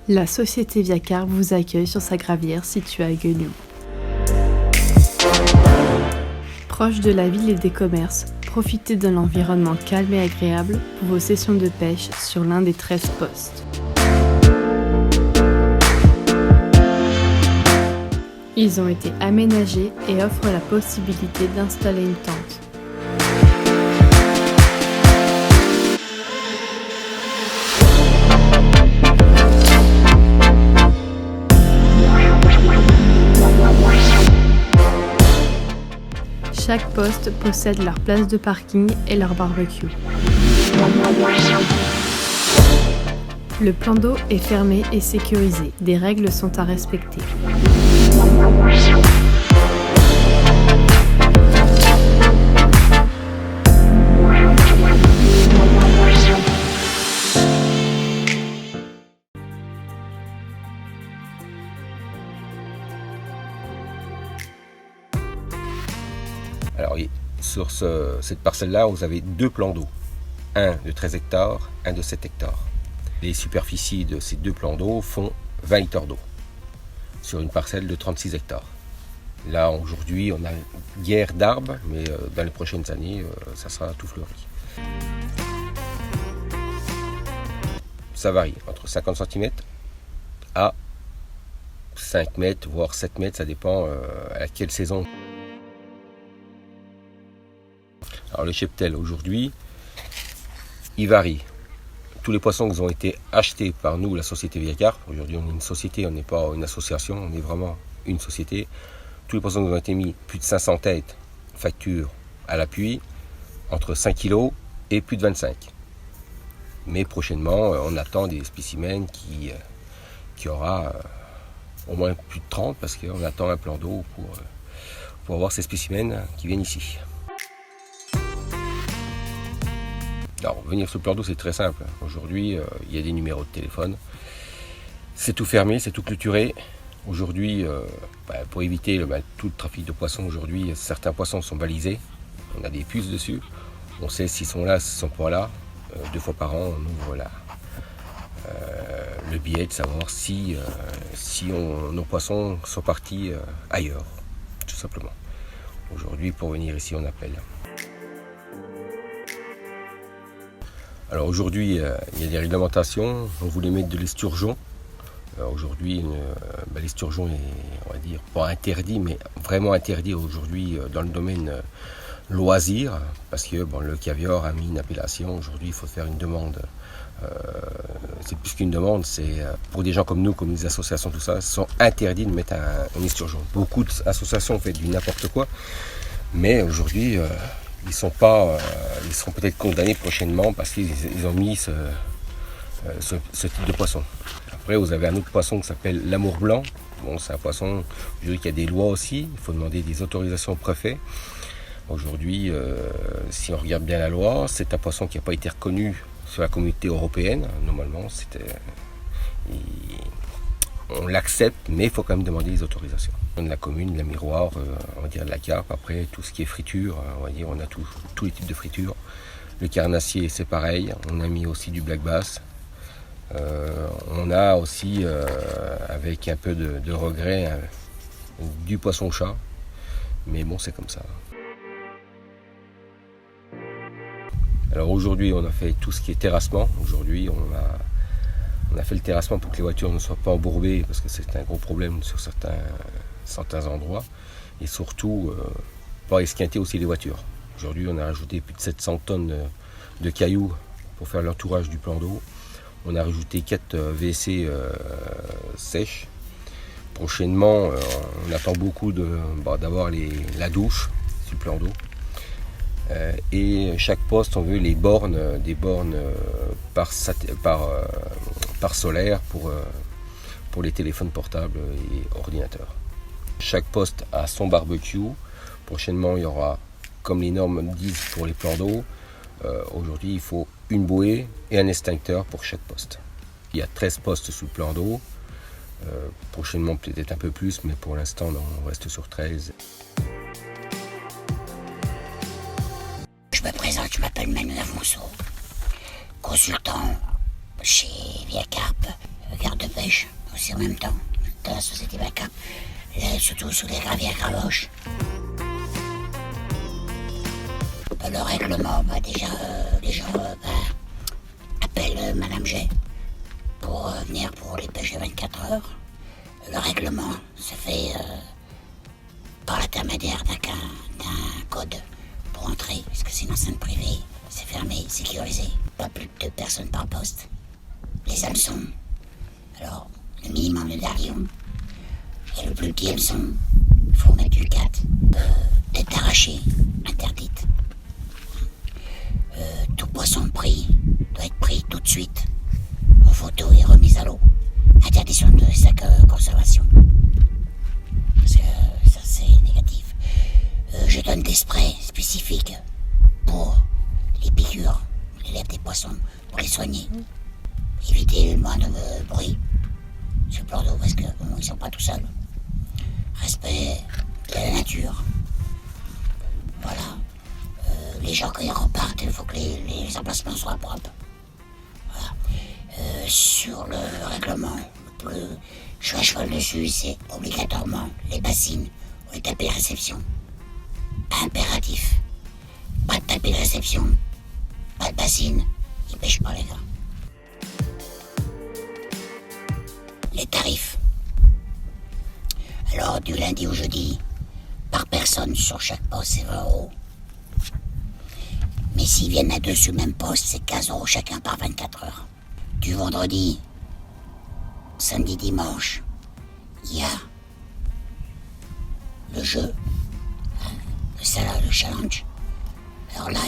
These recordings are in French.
La société Viacar vous accueille sur sa gravière située à Gueugnon. Proche de la ville et des commerces, profitez d'un environnement calme et agréable pour vos sessions de pêche sur l'un des 13 postes. Ils ont été aménagés et offrent la possibilité d'installer une tente. Chaque poste possède leur place de parking et leur barbecue. Le plan d'eau est fermé et sécurisé. Des règles sont à respecter. Alors, sur cette parcelle-là, vous avez deux plans d'eau. Un de 13 hectares, un de 7 hectares. Les superficies de ces deux plans d'eau font 20 litres d'eau sur une parcelle de 36 hectares. Là, aujourd'hui, on a une guerre d'arbres, mais dans les prochaines années, ça sera tout fleuri. Ça varie entre 50 cm à 5 mètres, voire 7 mètres, ça dépend à quelle saison. Alors le cheptel aujourd'hui, il varie. Tous les poissons qui ont été achetés par nous, la société Viacar, aujourd'hui on est une société, on n'est pas une association, on est vraiment une société. Tous les poissons qui ont été mis, plus de 500 têtes, facture à l'appui, entre 5 kg et plus de 25. Mais prochainement, on attend des spécimens qui aura au moins plus de 30 parce qu'on attend un plan d'eau pour avoir ces spécimens qui viennent ici. Alors, venir sur le plan d'eau, c'est très simple. Aujourd'hui, il y a des numéros de téléphone. C'est tout fermé, c'est tout clôturé. Aujourd'hui, pour éviter tout le trafic de poissons, aujourd'hui, certains poissons sont balisés. On a des puces dessus. On sait s'ils sont là, s'ils ne sont pas là. 2 fois par an, on ouvre le billet de savoir si nos poissons sont partis ailleurs, tout simplement. Aujourd'hui, pour venir ici, on appelle. Alors aujourd'hui, il y a des réglementations. On voulait mettre de l'esturgeon. Aujourd'hui, l'esturgeon est, on va dire, pas interdit, mais vraiment interdit aujourd'hui dans le domaine loisir, parce que le caviar a mis une appellation. Aujourd'hui, il faut faire une demande. C'est plus qu'une demande, c'est pour des gens comme nous, comme les associations, tout ça, sont interdits de mettre un esturgeon. Beaucoup d'associations font du n'importe quoi, mais aujourd'hui, ils seront peut-être condamnés prochainement parce qu'ils ont mis ce type de poisson. Après, vous avez un autre poisson qui s'appelle l'amour blanc. Bon, c'est un poisson, aujourd'hui, qui a des lois aussi. Il faut demander des autorisations au préfet. Aujourd'hui, si on regarde bien la loi, c'est un poisson qui n'a pas été reconnu sur la communauté européenne. Normalement, on l'accepte, mais il faut quand même demander les autorisations. On a la commune, la miroir, on va dire de la carpe. Après, tout ce qui est friture, on va dire, on a tous les types de friture. Le carnassier, c'est pareil. On a mis aussi du black bass. On a aussi, avec un peu de regret, du poisson-chat. Mais bon, c'est comme ça. Alors aujourd'hui, on a fait tout ce qui est terrassement. Aujourd'hui, on a fait le terrassement pour que les voitures ne soient pas embourbées, parce que c'est un gros problème sur certains endroits. Et surtout, pas esquinter aussi les voitures. Aujourd'hui, on a rajouté plus de 700 tonnes de cailloux pour faire l'entourage du plan d'eau. On a rajouté 4 WC sèches. Prochainement, on attend beaucoup d'avoir la douche sur le plan d'eau. Et chaque poste, on veut des bornes par solaire pour les téléphones portables et ordinateurs. Chaque poste a son barbecue. Prochainement, il y aura, comme les normes disent pour les plans d'eau, aujourd'hui, il faut une bouée et un extincteur pour chaque poste. Il y a 13 postes sous le plan d'eau. Prochainement, peut-être un peu plus, mais pour l'instant, on reste sur 13. Je me présente, je m'appelle Manuel Monceau, consultant chez Viacarp. garde de pêche aussi en même temps de la société Backup, surtout sur les gravières Gravoche. Le règlement, déjà les gens appellent Madame G pour venir pour les pêches de 24 heures. Le règlement se fait par l'intermédiaire d'un code pour entrer, parce que c'est une enceinte privée, c'est fermé, sécurisé. Pas plus de 2 personnes par poste. Les hameçons, alors le minimum de darion, et le plus petit hameçon, il faut mettre du 4. Tête arrachée, interdite. Tout poisson pris doit être pris tout de suite, en photo et remise à l'eau. Interdiction de sa conservation. Parce que ça c'est négatif. Je donne des sprays spécifiques pour les piqûres, les lèvres des poissons, pour les soigner. Éviter le moins de bruit sur le plan d'eau parce que bon, ils sont pas tout seuls. Respect de la nature. Voilà. Les gens quand ils repartent, il faut que les emplacements soient propres. Voilà. Sur le règlement, je suis à cheval dessus, c'est obligatoirement les bassines ou les tapis de réception. Impératif. Pas de tapis de réception, pas de bassine, ils pêchent pas les gars. Les tarifs. Alors du lundi au jeudi, par personne sur chaque poste c'est 20 €. Mais s'ils viennent à 2 sur le même poste, c'est 15 € chacun par 24 heures. Du vendredi, samedi, dimanche, il y a le jeu, le challenge. Alors là,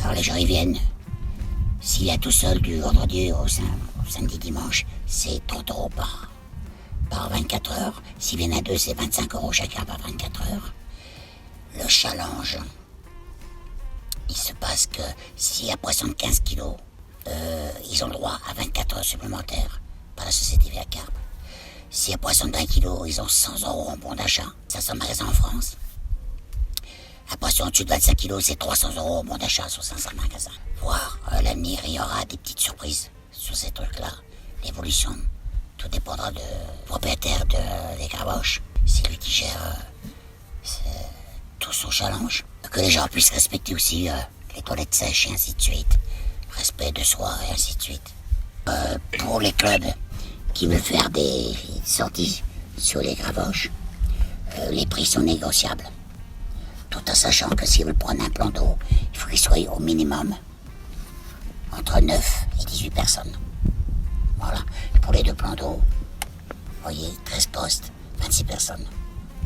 alors les gens ils viennent. S'il y a tout seul du vendredi au samedi, dimanche, c'est 30 € par 24 heures. S'ils viennent à 2, c'est 25 € chacun par 24 heures. Le challenge, il se passe que s'il y a poisson de 15 kilos, ils ont le droit à 24 heures supplémentaires par la société Via Carpe. S'il y a poisson de 1 kilo, ils ont 100 € en bon d'achat. Ça, c'est un magasin en France. Un poisson au-dessus de 25 kilos, c'est 300 € en bon d'achat sur 500 magasins. Voire, à l'avenir, il y aura des petites surprises sur ces trucs-là. L'évolution, tout dépendra du propriétaire des Gravoches. C'est lui qui gère tout son challenge. Que les gens puissent respecter aussi les toilettes sèches et ainsi de suite. Respect de soi et ainsi de suite. Pour les clubs qui veulent faire des sorties sur les Gravoches, les prix sont négociables. Tout en sachant que s'ils veulent prendre un plan d'eau, il faut qu'il soit au minimum entre 9 et 18 personnes. Voilà. Pour les 2 plans d'eau, vous voyez, 13 postes, 26 personnes.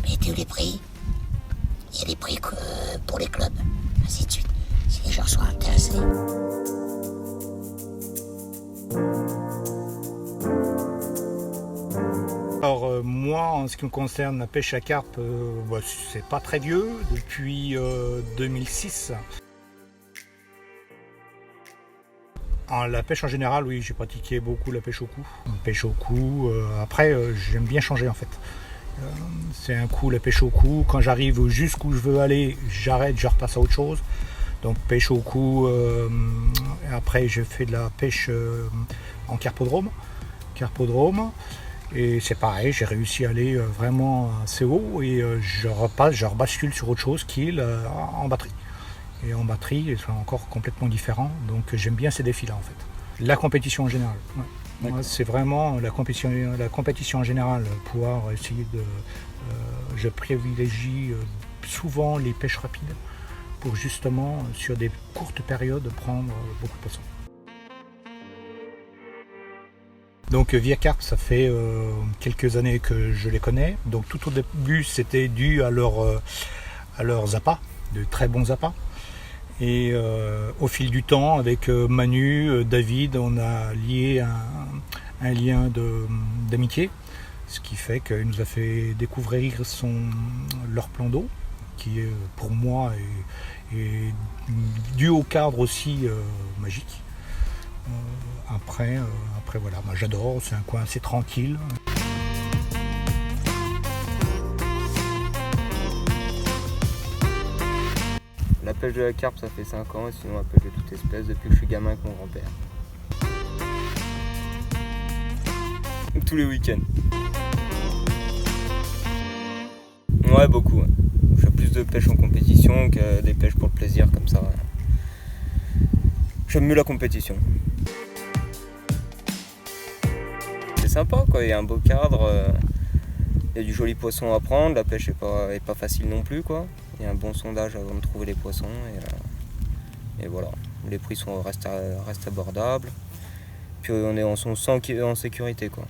Mettez les prix. Il y a des prix pour les clubs, ainsi de suite, si les gens sont intéressés. Alors moi, en ce qui me concerne la pêche à carpe, c'est pas très vieux, depuis 2006. La pêche en général, oui, j'ai pratiqué beaucoup la pêche au cou. Après, j'aime bien changer en fait. C'est un coup la pêche au cou. Quand j'arrive jusqu'où je veux aller, j'arrête, je repasse à autre chose. Donc pêche au cou. Après, je fais de la pêche en carpodrome. Et c'est pareil, j'ai réussi à aller vraiment assez haut et je rebascule sur autre chose qui est en batterie. Et en batterie, c'est encore complètement différent. Donc j'aime bien ces défis-là en fait. La compétition en général. Ouais. Moi, c'est vraiment la compétition en général, pouvoir essayer de... je privilégie souvent les pêches rapides pour justement, sur des courtes périodes, prendre beaucoup de poissons. Donc Via Carpe, ça fait quelques années que je les connais. Donc tout au début, c'était dû à leurs appâts, de très bons appâts. Et au fil du temps, avec Manu, David, on a lié un lien d'amitié, ce qui fait qu'il nous a fait découvrir leur plan d'eau, qui pour moi est dû au cadre aussi magique. Après voilà, moi j'adore, c'est un coin assez tranquille. La pêche de la carpe, ça fait 5 ans, et sinon la pêche de toute espèce depuis que je suis gamin avec mon grand-père. Tous les week-ends. Ouais, beaucoup. Ouais. Je fais plus de pêche en compétition que des pêches pour le plaisir comme ça. J'aime mieux la compétition. C'est sympa quoi, il y a un beau cadre, il y a du joli poisson à prendre, la pêche est pas facile non plus quoi. Il y a un bon sondage avant de trouver les poissons et voilà. Les prix restent abordables. Puis on se sent en sécurité quoi.